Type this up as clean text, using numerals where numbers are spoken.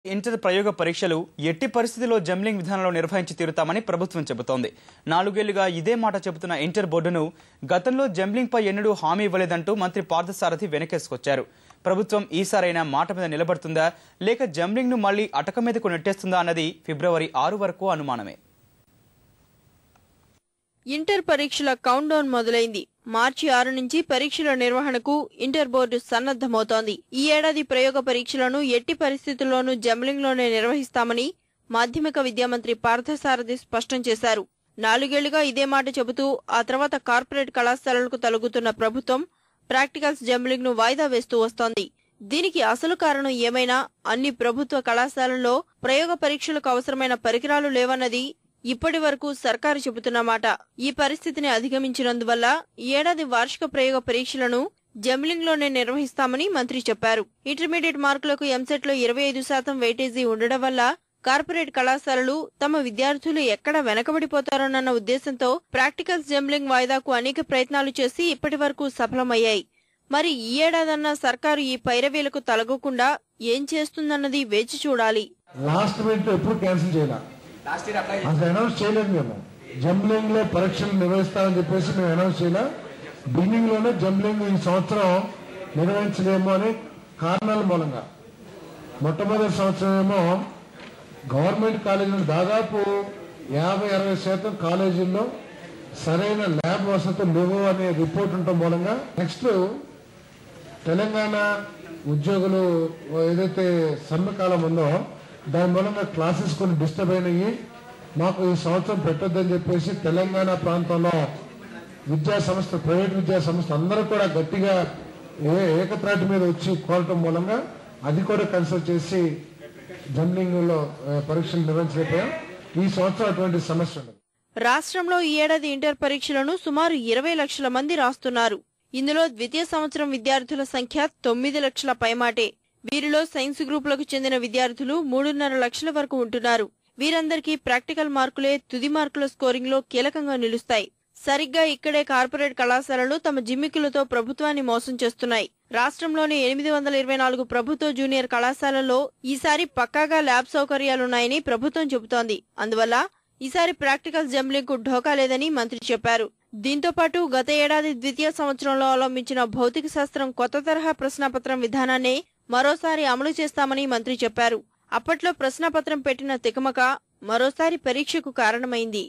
Inter ప్రయోగ పరీక్షలు ఎట్టి పరిస్థితిలో జంబ్లింగ్ విధానంలో నిర్వహించి తీరుతామని ప్రభుత్వం చెబుతోంది. 4 ఏళ్లుగా ఇదే మాట చెబుతున్న ఇంటర్ బోర్డును గతంలో జంబ్లింగ్ పై ఎన్నడూ హామీ ఇవ్వలేదంటూ మంత్రి పార్థసారథి వెనకేసుకొచ్చారు. ప్రభుత్వం ఈసారైనా మాట మీద నిలబడుతుందా లేక జంబ్లింగ్ ను మళ్లీ అటక మీదకు నెట్టేస్తుందా అన్నది ఫిబ్రవరి 6 వరకు అనుమానమే. ఇంటర్ పరీక్షల కౌంట్ డౌన్ మొదలైంది. మార్చి 6 నుంచి పరీక్షల నిర్వహణకు ఇంటర్ బోర్డు సన్నద్ధమవుతోంది. ఈ ఏడాది ప్రయోగ పరీక్షలను ఎట్టి పరిస్థితుల్లోనూ జంబ్లింగ్ లోనే నిర్వహిస్తామని మాధ్యమిక విద్యామంత్రి పార్థసారథి స్పష్టం చేశారు. 4 ఏళ్లుగా ఇదే మాట చెబుతూ ఆ తర్వాత కార్పొరేట్ కళాశాలలకు తలగుతున్న ప్రభుత్వం ప్రాక్టికల్స్ జంబ్లింగ్ ను వాయిదా వేస్తూ వస్తోంది. దీనికి అసలు కారణం ఏమైనా అన్ని ప్రభుత్వ కళాశాలల్లో ప్రయోగ పరీక్షలకు అవసరమైన పరికరాలు లేవన్నది ఇప్పటి వరకు సర్కారు చెబుతున్నమాట. ఈ పరిస్థితిని అధిగమించినందువల్ల ఈ ఏడాది వార్షిక ప్రయోగ పరీక్షలను జంబ్లింగ్ లోనే నిర్వహిస్తామని మంత్రి చెప్పారు. ఇంటర్మీడియట్ మార్కులకు ఎంసెట్ లో 25% వెయిటేజీ ఉండడం వల్ల కార్పొరేట్ కళాశాలలు తమ విద్యార్థులు ఎక్కడ వెనకబడిపోతారోనన్న ఉద్దేశంతో ప్రాక్టికల్స్ జంబ్లింగ్ వాయిదాకు అనేక ప్రయత్నాలు చేసి ఇప్పటి వరకు సఫలమయ్యాయి. మరి ఈ ఏడాదన్నా సర్కారు ఈ పైరవీలకు తలగకుండా ఏం చేస్తుందన్నది వేచి చూడాలి. అసలు అనౌన్స్ చేయలేదు. మేము జంబ్లింగ్ లో పరీక్షలు నిర్వహిస్తామని చెప్పేసి మేము అనౌన్స్ చేయలే. బిగినింగ్ లోనే జంబ్లింగ్ ఈ సంవత్సరం నిర్వహించలేము అని కారణాల మూలంగా మొట్టమొదటి సంవత్సరం ఏమో గవర్నమెంట్ కాలేజీలు దాదాపు 50-60% కాలేజీల్లో సరైన ల్యాబ్ వసతులు లేవు అనే రిపోర్ట్ ఉండటం మూలంగా నెక్స్ట్ తెలంగాణ ఉద్యోగులు ఏదైతే సమ్మె కాలం ఉందో దాని మూలంగా క్లాసెస్ కొన్ని డిస్టర్బ్ అయినాయి. మాకు ఈ సంవత్సరం పెట్టొద్దని చెప్పేసి తెలంగాణ ప్రాంతంలో విద్యా సంస్థ ప్రైవేట్ విద్యా సంస్థ అందరూ కూడా గట్టిగా ఏకత్రాటి మీద వచ్చి కోరటం మూలంగా అది కూడా కన్సల్ట్ చేసి జంబ్లింగ్ లో పరీక్షలు నిర్వహించలేకపోయాం. ఈ సంవత్సరం అటువంటి సమస్య ఉండదు. రాష్ట్రంలో ఈ ఏడాది ఇంటర్ పరీక్షలను సుమారు 20 లక్షల మంది రాస్తున్నారు. ఇందులో ద్వితీయ సంవత్సరం విద్యార్థుల సంఖ్య 9 లక్షల పైమాటే. వీరిలో సైన్స్ గ్రూపులకు చెందిన విద్యార్థులు 3.5 లక్షల వరకు ఉంటున్నారు. వీరందరికీ ప్రాక్టికల్ మార్కులే తుది మార్కుల స్కోరింగ్ లో కీలకంగా నిలుస్తాయి. సరిగ్గా ఇక్కడే కార్పొరేట్ కళాశాలలు తమ జిమ్మికులతో ప్రభుత్వాన్ని మోసం చేస్తున్నాయి. రాష్ట్రంలోని 824 ప్రభుత్వ జూనియర్ కళాశాలల్లో ఈసారి పక్కాగా ల్యాబ్ సౌకర్యాలున్నాయని ప్రభుత్వం చెబుతోంది. అందువల్ల ఈసారి ప్రాక్టికల్ జంబ్లింగ్ కు ఢోకా లేదని మంత్రి చెప్పారు. దీంతో పాటు గత ఏడాది ద్వితీయ సంవత్సరంలో అవలంబించిన భౌతిక శాస్త్రం కొత్త తరహా ప్రశ్నాపత్రం విధానాన్నే మరోసారి అమలు చేస్తామని మంత్రి చెప్పారు. అప్పట్లో ప్రశ్నాపత్రం పెట్టిన తికమక మరోసారి పరీక్షకు కారణమైంది.